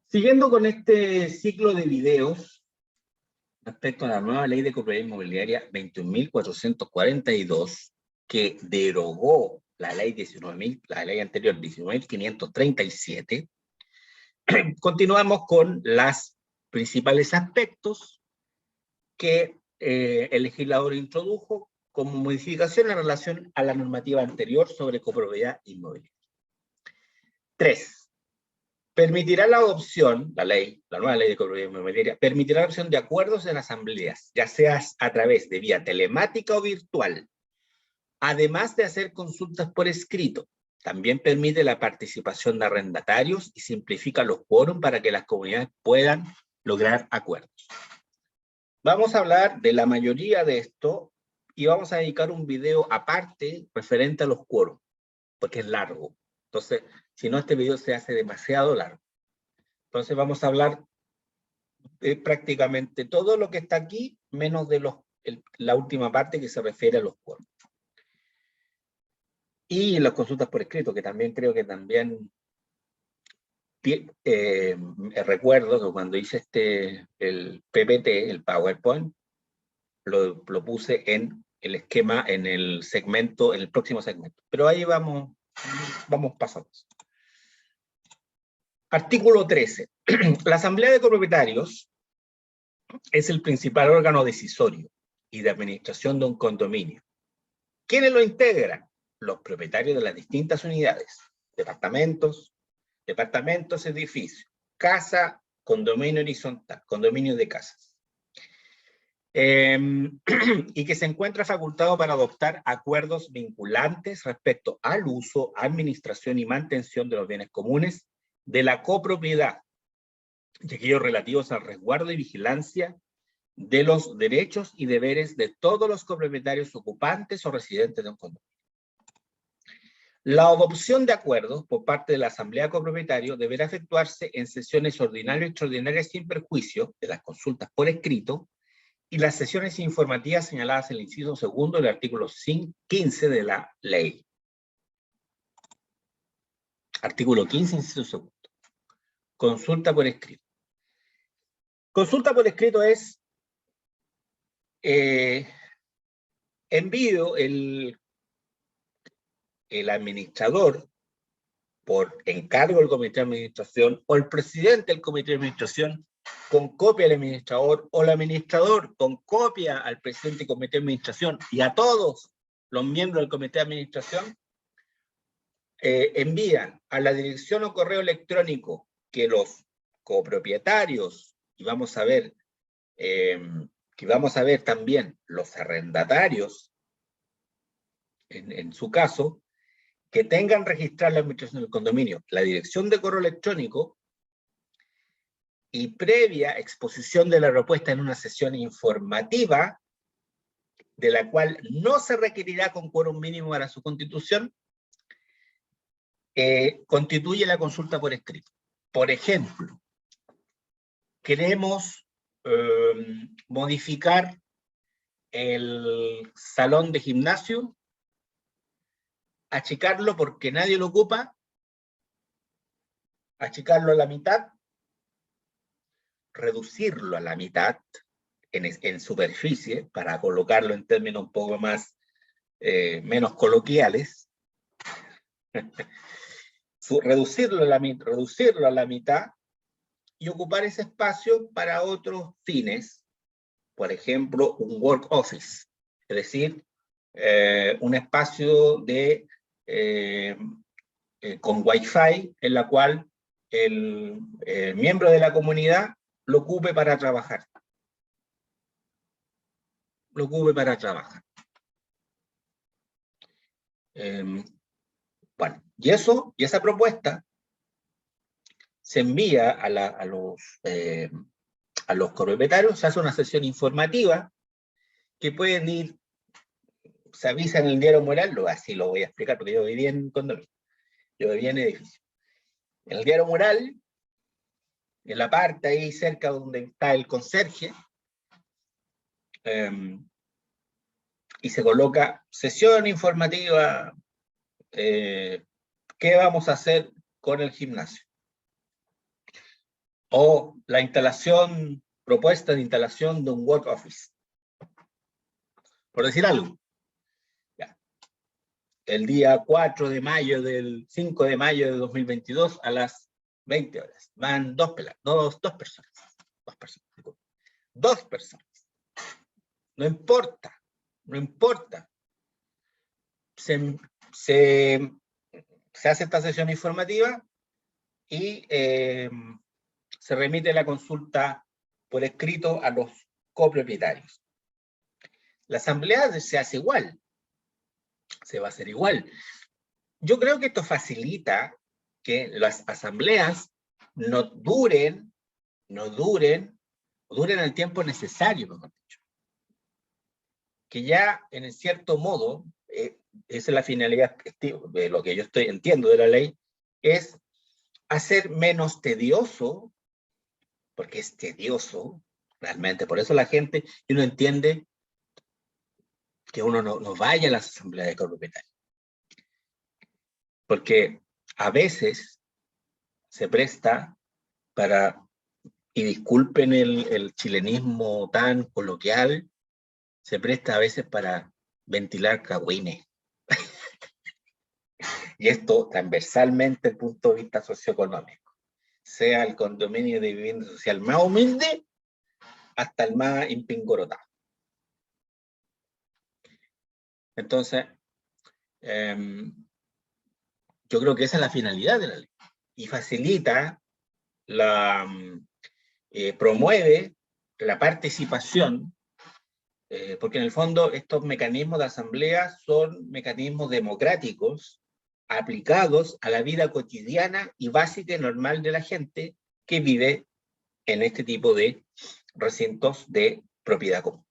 Siguiendo con este ciclo de videos respecto a la nueva ley de copropiedad inmobiliaria 21.442, que derogó la ley 19.000, la ley anterior 19.537, continuamos con los principales aspectos que el legislador introdujo como modificación en relación a la normativa anterior sobre copropiedad inmobiliaria. 3. Permitirá la adopción, la nueva ley de copropiedad inmobiliaria, permitirá la adopción de acuerdos en asambleas, ya sea a través de vía telemática o virtual, además de hacer consultas por escrito. También permite la participación de arrendatarios y simplifica los quórums para que las comunidades puedan lograr acuerdos. Vamos a hablar de la mayoría de esto y vamos a dedicar un video aparte referente a los quórums, porque es largo. Entonces, si no, este video se hace demasiado largo. Entonces vamos a hablar de prácticamente todo lo que está aquí, menos de la última parte que se refiere a los quórums. Y las consultas por escrito, que también creo que también recuerdo que cuando hice el PPT, el PowerPoint, lo puse en el esquema, en el segmento, en el próximo segmento. Pero ahí vamos paso a paso. Artículo 13. La Asamblea de Copropietarios es el principal órgano decisorio y de administración de un condominio. ¿Quiénes lo integran? Los propietarios de las distintas unidades, departamentos, edificios, casa, condominio horizontal, condominio de casas. Y que se encuentra facultado para adoptar acuerdos vinculantes respecto al uso, administración y mantención de los bienes comunes de la copropiedad, y aquellos relativos al resguardo y vigilancia de los derechos y deberes de todos los copropietarios ocupantes o residentes de un condominio. La adopción de acuerdos por parte de la Asamblea de Copropietarios deberá efectuarse en sesiones ordinarias y extraordinarias sin perjuicio de las consultas por escrito y las sesiones informativas señaladas en el inciso segundo del artículo 15 de la ley. Artículo 15, inciso segundo. Consulta por escrito. Consulta por escrito es envío el administrador por encargo del comité de administración o el presidente del comité de administración con copia al administrador o el administrador con copia al presidente del comité de administración y a todos los miembros del comité de administración, envían a la dirección o correo electrónico que los copropietarios, y vamos a ver también los arrendatarios, en su caso, que tengan registrada la administración del condominio, la dirección de correo electrónico, y previa exposición de la propuesta en una sesión informativa, de la cual no se requerirá con quórum mínimo para su constitución, constituye la consulta por escrito. Por ejemplo, queremos modificar el salón de gimnasio, achicarlo porque nadie lo ocupa, achicarlo a la mitad, reducirlo a la mitad en superficie, para colocarlo en términos un poco más, menos coloquiales, reducirlo a la mitad y ocupar ese espacio para otros fines, por ejemplo, un work office, es decir, un espacio con Wi-Fi en la cual el miembro de la comunidad lo ocupe para trabajar. Bueno, y esa propuesta se envía a los copropietarios, se hace una sesión informativa que pueden ir, se avisa en el diario mural, así lo voy a explicar porque yo vivía en condominio, yo vivía en edificio. En el diario mural, en la parte ahí cerca donde está el conserje, y se coloca sesión informativa, ¿qué vamos a hacer con el gimnasio? O la instalación, propuesta de instalación de un work office. Por decir algo. Ya. El día 5 de mayo de 2022 a las 20 horas. Van dos personas. Dos personas. No importa. No importa. Se hace esta sesión informativa y se remite la consulta por escrito a los copropietarios. La asamblea se hace igual, se va a hacer igual. Yo creo que esto facilita que las asambleas no duren el tiempo necesario, mejor dicho. Que ya, en cierto modo, esa es la finalidad de lo que yo entiendo de la ley, es hacer menos tedioso, porque es tedioso, realmente, por eso la gente, y uno entiende que uno no vaya a las asambleas de copropietarios. Porque a veces se presta para, y disculpen el chilenismo tan coloquial, se presta a veces para ventilar cagüines. Y esto transversalmente desde el punto de vista socioeconómico. Sea el condominio de vivienda social más humilde, hasta el más impingorotado. Entonces, yo creo que esa es la finalidad de la ley. Y facilita, promueve la participación, porque en el fondo estos mecanismos de asamblea son mecanismos democráticos aplicados a la vida cotidiana y básica y normal de la gente que vive en este tipo de recintos de propiedad común.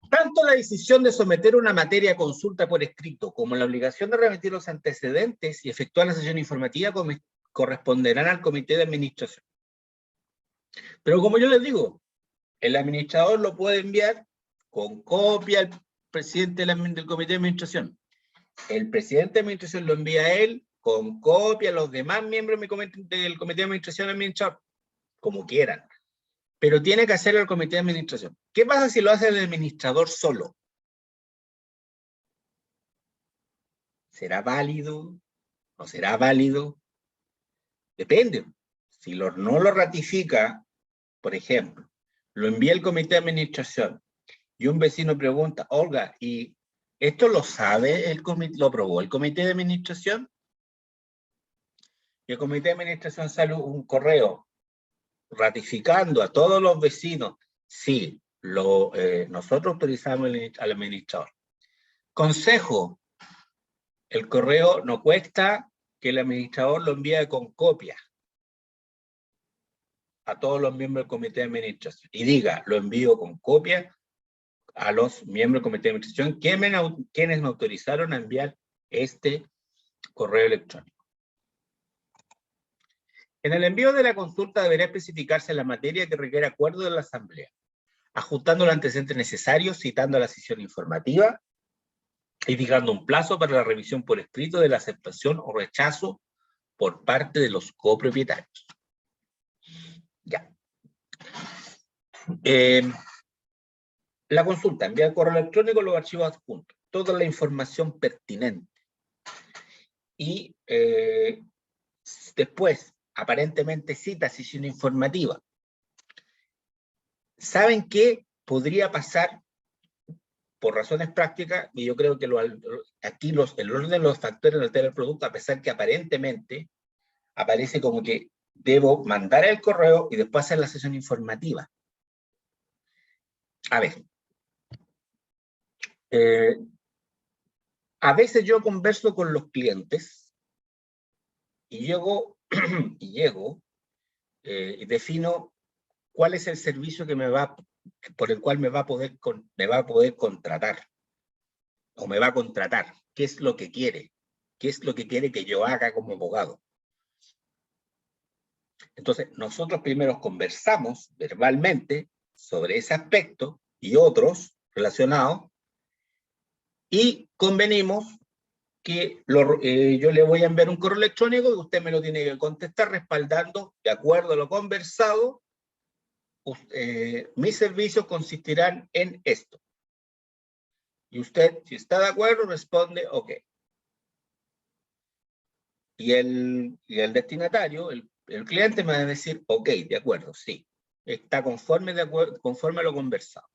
Tanto la decisión de someter una materia a consulta por escrito como la obligación de remitir los antecedentes y efectuar la sesión informativa corresponderán al comité de administración. Pero como yo les digo, el administrador lo puede enviar con copia al presidente del comité de administración. El presidente de administración lo envía a él con copia a los demás miembros del comité de administración administrador, como quieran. Pero tiene que hacerlo el comité de administración. ¿Qué pasa si lo hace el administrador solo? ¿Será válido? ¿No será válido? Depende. Si no lo ratifica, por ejemplo, lo envía el comité de administración y un vecino pregunta, Olga, ¿y esto lo sabe el comité, lo aprobó el comité de administración? Y el comité de administración sale un correo ratificando a todos los vecinos, sí, nosotros autorizamos al administrador. Consejo, el correo no cuesta que el administrador lo envíe con copia a todos los miembros del comité de administración y diga, lo envío con copia a los miembros del comité de administración quienes me autorizaron a enviar este correo electrónico. En el envío de la consulta deberá especificarse la materia que requiere acuerdo de la asamblea, ajustando los antecedentes necesarios, citando la sesión informativa y fijando un plazo para la revisión por escrito de la aceptación o rechazo por parte de los copropietarios. Ya. La consulta, envía correo electrónico los archivos adjuntos, toda la información pertinente. Y después, aparentemente cita sesión informativa. ¿Saben qué podría pasar por razones prácticas? Y yo creo que aquí el orden de los factores altera el producto, a pesar que aparentemente aparece como que debo mandar el correo y después hacer la sesión informativa. A ver. A veces yo converso con los clientes y llego y defino cuál es el servicio por el cual me va a poder contratar o me va a contratar, qué es lo que quiere, que yo haga como abogado. Entonces, nosotros primero conversamos verbalmente sobre ese aspecto y otros relacionados y convenimos que yo le voy a enviar un correo electrónico y usted me lo tiene que contestar respaldando, de acuerdo a lo conversado, mis servicios consistirán en esto. Y usted, si está de acuerdo, responde OK. Y el destinatario, el cliente me va a decir OK, de acuerdo, sí. Está conforme a lo conversado.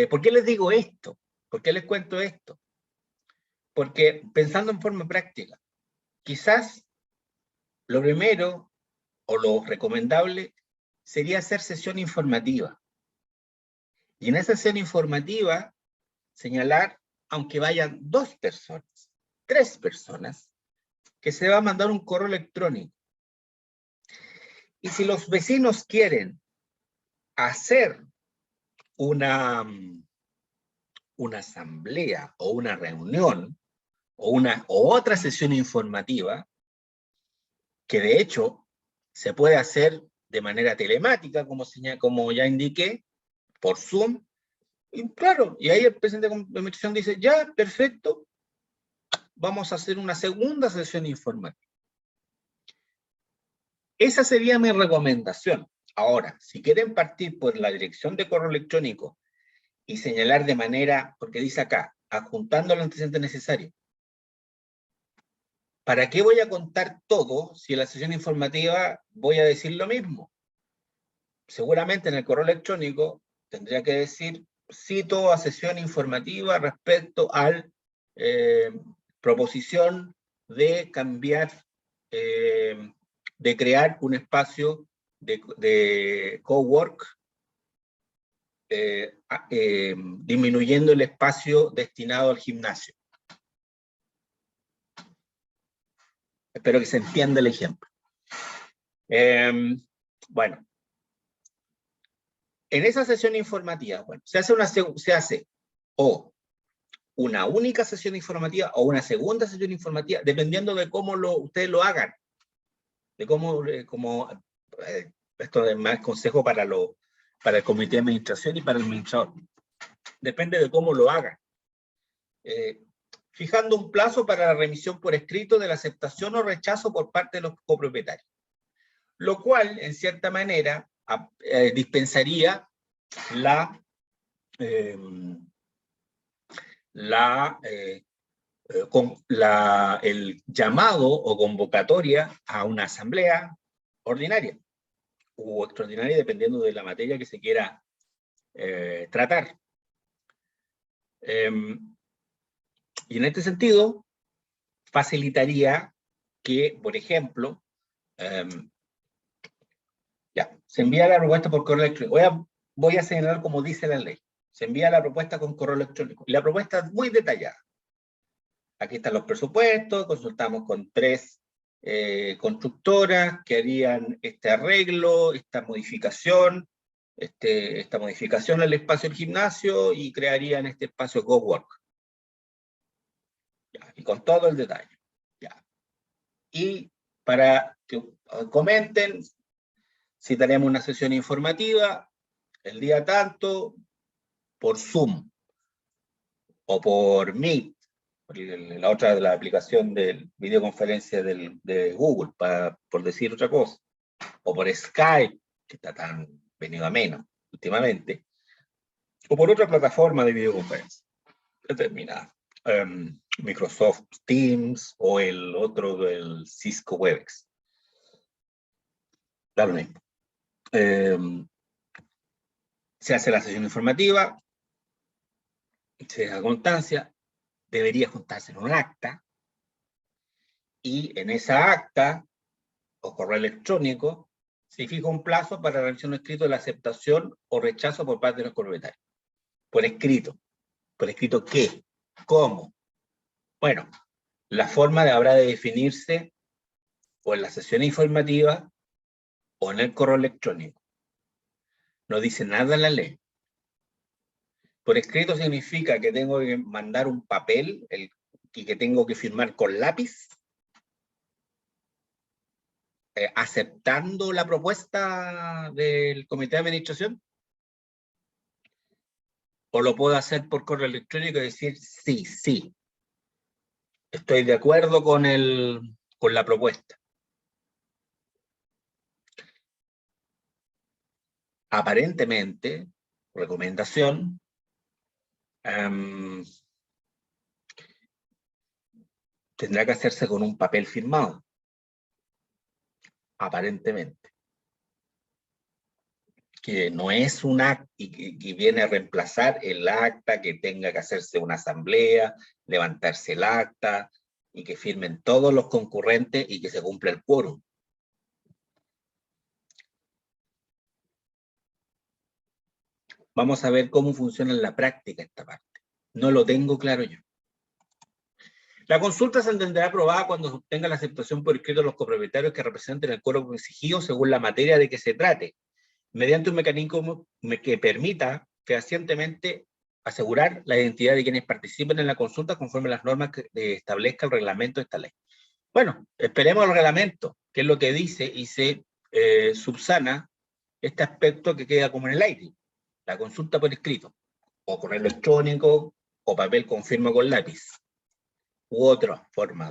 ¿Por qué les digo esto? ¿Por qué les cuento esto? Porque pensando en forma práctica, quizás lo primero o lo recomendable sería hacer sesión informativa. Y en esa sesión informativa señalar, aunque vayan 2 personas, 3 personas, que se va a mandar un correo electrónico. Y si los vecinos quieren hacer una asamblea o una reunión o otra sesión informativa, que de hecho se puede hacer de manera telemática, como ya indiqué, por Zoom, y claro, y ahí el presidente de administración dice, ya, perfecto, vamos a hacer una segunda sesión informativa. Esa sería mi recomendación. Ahora, si quieren partir por la dirección de correo electrónico y señalar de manera, porque dice acá, adjuntando los antecedentes necesarios, ¿para qué voy a contar todo si en la sesión informativa voy a decir lo mismo? Seguramente en el correo electrónico tendría que decir, cito a sesión informativa respecto al proposición de cambiar, de crear un espacio de cowork, disminuyendo el espacio destinado al gimnasio. Espero que se entienda el ejemplo. Bueno, en esa sesión informativa, bueno, se hace o una única sesión informativa o una segunda sesión informativa, dependiendo de cómo ustedes lo hagan. De cómo esto es más consejo para el comité de administración y para el administrador. Depende de cómo lo hagan. Fijando un plazo para la remisión por escrito de la aceptación o rechazo por parte de los copropietarios. Lo cual, en cierta manera, dispensaría el llamado o convocatoria a una asamblea ordinaria o extraordinaria, dependiendo de la materia que se quiera tratar. Y en este sentido, facilitaría que, por ejemplo, se envía la propuesta por correo electrónico. Voy a señalar como dice la ley. Se envía la propuesta con correo electrónico. Y la propuesta es muy detallada. Aquí están los presupuestos, consultamos con 3 constructoras que harían este arreglo, esta modificación al espacio del gimnasio y crearían este espacio cowork. Y con todo el detalle. Ya. Y para que comenten, si tenemos una sesión informativa, el día tanto, por Zoom, o por Meet, la otra de la aplicación de videoconferencia de Google, por decir otra cosa, o por Skype, que está tan venido a menos últimamente, o por otra plataforma de videoconferencia determinada, Microsoft Teams o el otro del Cisco Webex. Da lo mismo. Se hace la sesión informativa, se da constancia, debería juntarse en un acta, y en esa acta o correo electrónico se fija un plazo para la revisión escrito de la aceptación o rechazo por parte de los propietarios. Por escrito. ¿Por escrito qué? ¿Cómo? Bueno, la forma habrá de definirse o en la sesión informativa o en el correo electrónico. No dice nada en la ley. Por escrito significa que tengo que mandar un papel y que tengo que firmar con lápiz, aceptando la propuesta del comité de administración. O lo puedo hacer por correo electrónico y decir sí, sí. estoy de acuerdo con la propuesta. Aparentemente, recomendación, tendrá que hacerse con un papel firmado. Aparentemente. Que no es un acta y viene a reemplazar el acta, que tenga que hacerse una asamblea, levantarse el acta y que firmen todos los concurrentes y que se cumpla el quórum. Vamos a ver cómo funciona en la práctica esta parte. No lo tengo claro yo. La consulta se entenderá aprobada cuando se obtenga la aceptación por escrito de los copropietarios que representen el quórum exigido según la materia de que se trate, mediante un mecanismo que permita fehacientemente asegurar la identidad de quienes participen en la consulta conforme a las normas que establezca el reglamento de esta ley. Bueno, esperemos el reglamento, que es lo que dice y se subsana este aspecto que queda como en el aire. La consulta por escrito, o correo electrónico, o papel con firma con lápiz, u otra forma.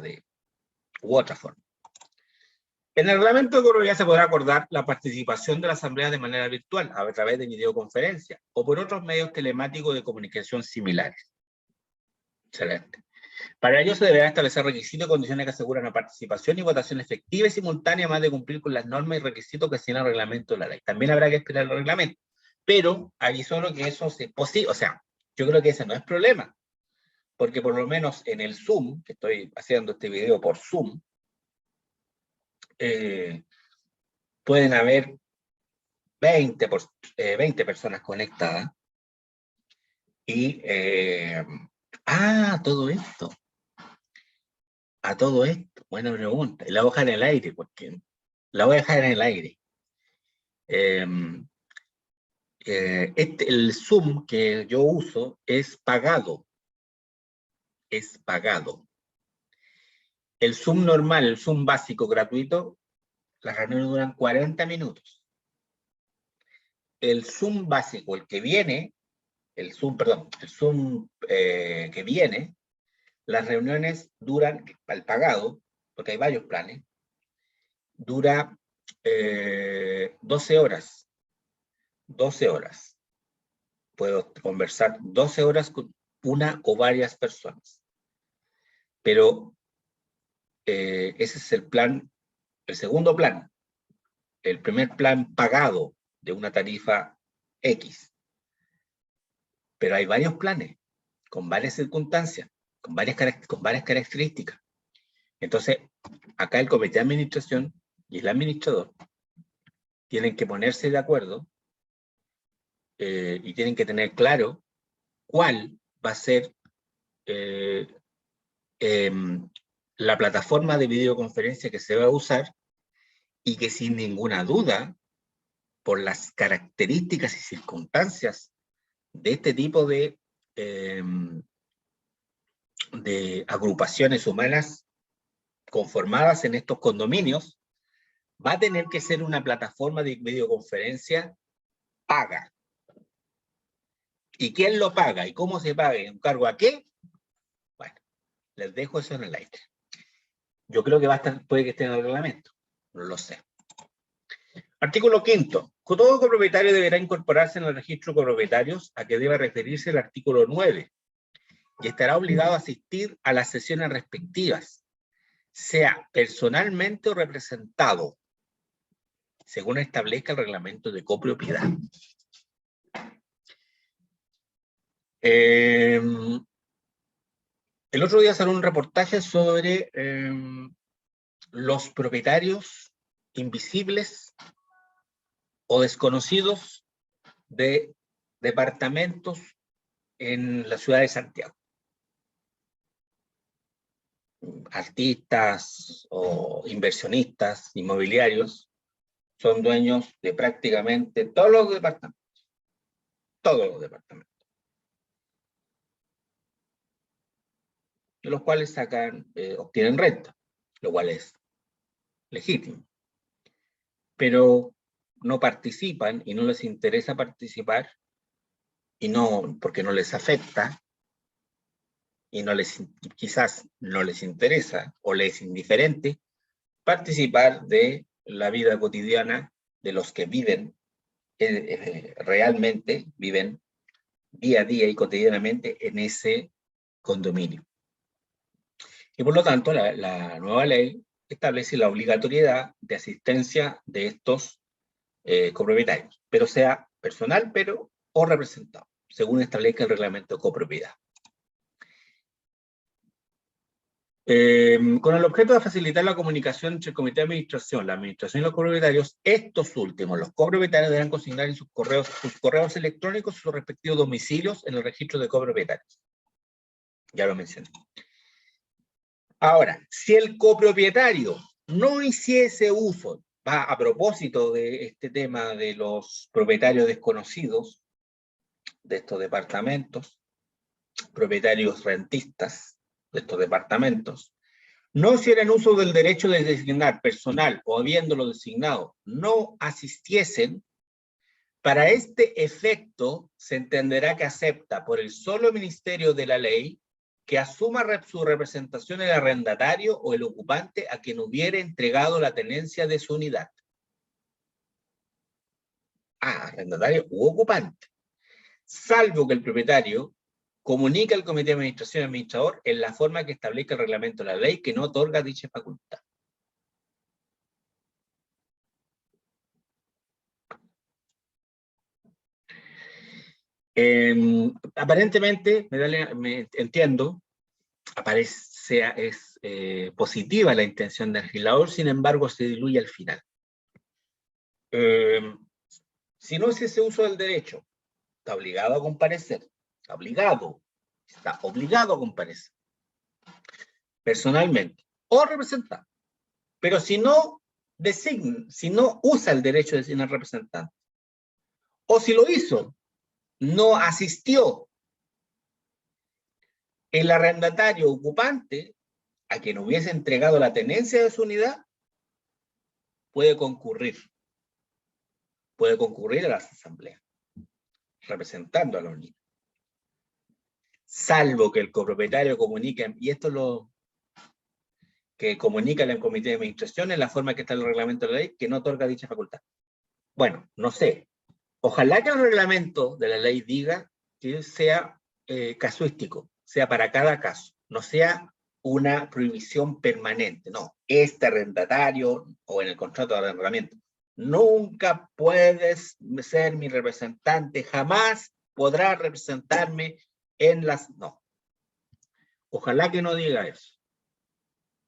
En el reglamento de copropiedad se podrá acordar la participación de la asamblea de manera virtual, a través de videoconferencia, o por otros medios telemáticos de comunicación similares. Excelente. Para ello se deberá establecer requisitos y condiciones que aseguran la participación y votación efectiva y simultánea, además de cumplir con las normas y requisitos que señala el reglamento de la ley. También habrá que esperar el reglamento, pero ahí solo que eso se posible, o sea, yo creo que ese no es problema, porque por lo menos en el Zoom, que estoy haciendo este video por Zoom, pueden haber 20 personas conectadas y todo esto, buena pregunta, y la voy a dejar en el aire, porque la voy a dejar en el aire. El Zoom que yo uso es pagado. Es pagado. El Zoom normal, el Zoom básico gratuito, las reuniones duran 40 minutos. El Zoom básico, el que viene, el Zoom que viene, las reuniones duran, al pagado, porque hay varios planes, dura 12 horas. 12 horas. Puedo conversar 12 horas con una o varias personas. Pero ese es el plan, el segundo plan. El primer plan pagado de una tarifa X. Pero hay varios planes, con varias circunstancias, con varias características. Entonces, acá el comité de administración y el administrador tienen que ponerse de acuerdo y tienen que tener claro cuál va a ser la plataforma de videoconferencia que se va a usar, y que sin ninguna duda, por las características y circunstancias de este tipo de agrupaciones humanas conformadas en estos condominios, va a tener que ser una plataforma de videoconferencia paga. ¿Y quién lo paga? ¿Y cómo se paga? ¿En cargo a qué? Bueno, les dejo eso en el aire. Yo creo que puede que esté en el reglamento, no lo sé. Artículo 5º. Todo copropietario deberá incorporarse en el registro de copropietarios, a que debe referirse el artículo 9, y estará obligado a asistir a las sesiones respectivas, sea personalmente o representado, según establezca el reglamento de copropiedad. El otro día salió un reportaje sobre los propietarios invisibles o desconocidos de departamentos en la ciudad de Santiago. Artistas o inversionistas inmobiliarios son dueños de prácticamente todos los departamentos. Todos los departamentos. De los cuales obtienen renta, lo cual es legítimo. Pero no participan y no les interesa participar, y no porque no les afecta, y quizás no les interesa o les es indiferente participar de la vida cotidiana de los que viven, realmente viven día a día y cotidianamente en ese condominio. Y por lo tanto, la nueva ley establece la obligatoriedad de asistencia de estos copropietarios, pero sea personal o representado, según establezca el reglamento de copropiedad. Con el objeto de facilitar la comunicación entre el comité de administración, la administración y los copropietarios, estos últimos, los copropietarios, deberán consignar en sus correos electrónicos sus respectivos domicilios en el registro de copropietarios. Ya lo mencioné. Ahora, si el copropietario no hiciese uso, va a propósito de este tema de los propietarios desconocidos de estos departamentos, propietarios rentistas de estos departamentos, no hicieran uso del derecho de designar personal o habiéndolo designado, no asistiesen, para este efecto se entenderá que acepta por el solo ministerio de la ley que asuma su representación el arrendatario o el ocupante a quien hubiere entregado la tenencia de su unidad. Arrendatario u ocupante. Salvo que el propietario comunique al comité de administración y administrador en la forma que establezca el reglamento de la ley que no otorga dicha facultad. Aparentemente, me entiendo, es positiva la intención del legislador, sin embargo se diluye al final. Si no se hace uso del derecho, está obligado a comparecer, está obligado a comparecer, personalmente, o representante. Pero si no usa el derecho de designar representante, o si lo hizo, no asistió, el arrendatario ocupante, a quien hubiese entregado la tenencia de su unidad, puede concurrir a las asambleas, representando a la unidad. Salvo que el copropietario comunique, y esto es lo que comunica el comité de administración en la forma que está el reglamento de la ley, que no otorga dicha facultad. Bueno, no sé. Ojalá que el reglamento de la ley diga que sea casuístico, sea para cada caso, no sea una prohibición permanente, no. Este arrendatario o en el contrato de arrendamiento, nunca puedes ser mi representante, jamás podrá representarme en las... No. Ojalá que no diga eso.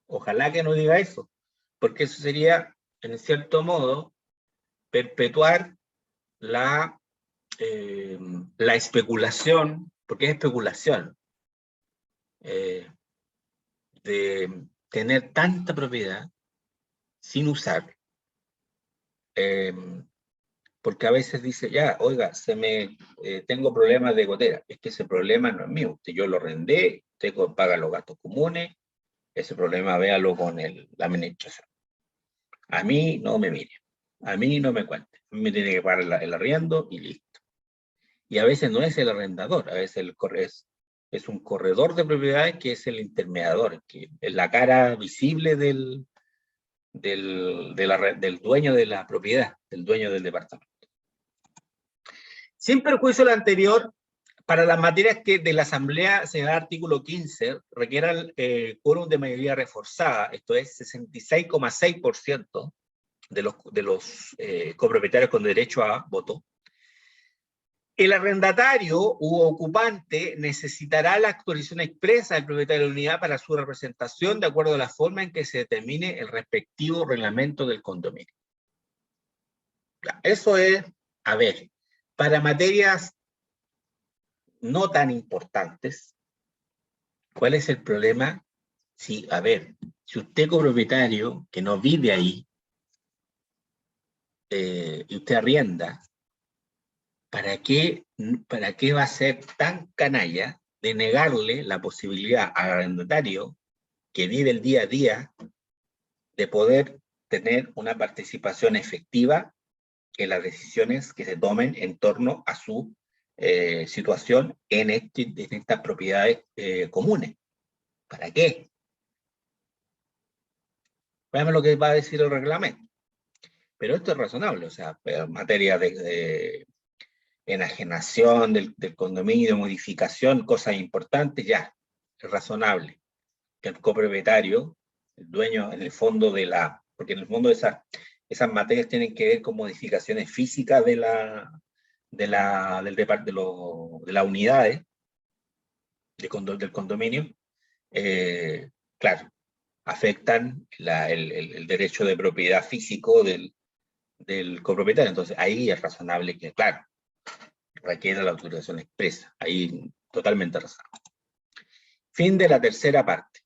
Ojalá que no diga eso, porque eso sería, en cierto modo, perpetuar la especulación, porque es especulación, de tener tanta propiedad sin usar, porque a veces dice, ya, oiga, tengo problemas de gotera, es que ese problema no es mío, yo lo arrendé, usted paga los gastos comunes, ese problema véalo con la administración. A mí no me mire, a mí no me cuente, a mí me tiene que pagar el arriendo y listo. Y a veces no es el arrendador, a veces es un corredor de propiedades que es el intermediador, que es la cara visible del dueño de la propiedad, del dueño del departamento. Sin perjuicio de lo anterior, para las materias que de la Asamblea, señala el artículo 15, requieran quórum de mayoría reforzada, esto es 66,6% de los copropietarios con derecho a voto, el arrendatario u ocupante necesitará la autorización expresa del propietario de la unidad para su representación de acuerdo a la forma en que se determine el respectivo reglamento del condominio. Eso es, a ver, para materias no tan importantes, ¿cuál es el problema? Si, a ver, si usted copropietario que no vive ahí y usted arrienda, ¿para qué va a ser tan canalla de negarle la posibilidad al arrendatario que vive el día a día de poder tener una participación efectiva en las decisiones que se tomen en torno a su situación en estas propiedades comunes. ¿Para qué? Veamos lo que va a decir el reglamento. Pero esto es razonable, o sea, en materia de enajenación del condominio, modificación, cosas importantes, ya, es razonable que el copropietario, el dueño, en el fondo porque en el fondo esas materias tienen que ver con modificaciones físicas de las unidades del condominio, claro, afectan el derecho de propiedad físico del copropietario. Entonces, ahí es razonable que, claro, requiera la autorización expresa. Ahí totalmente razonable. Fin de la tercera parte.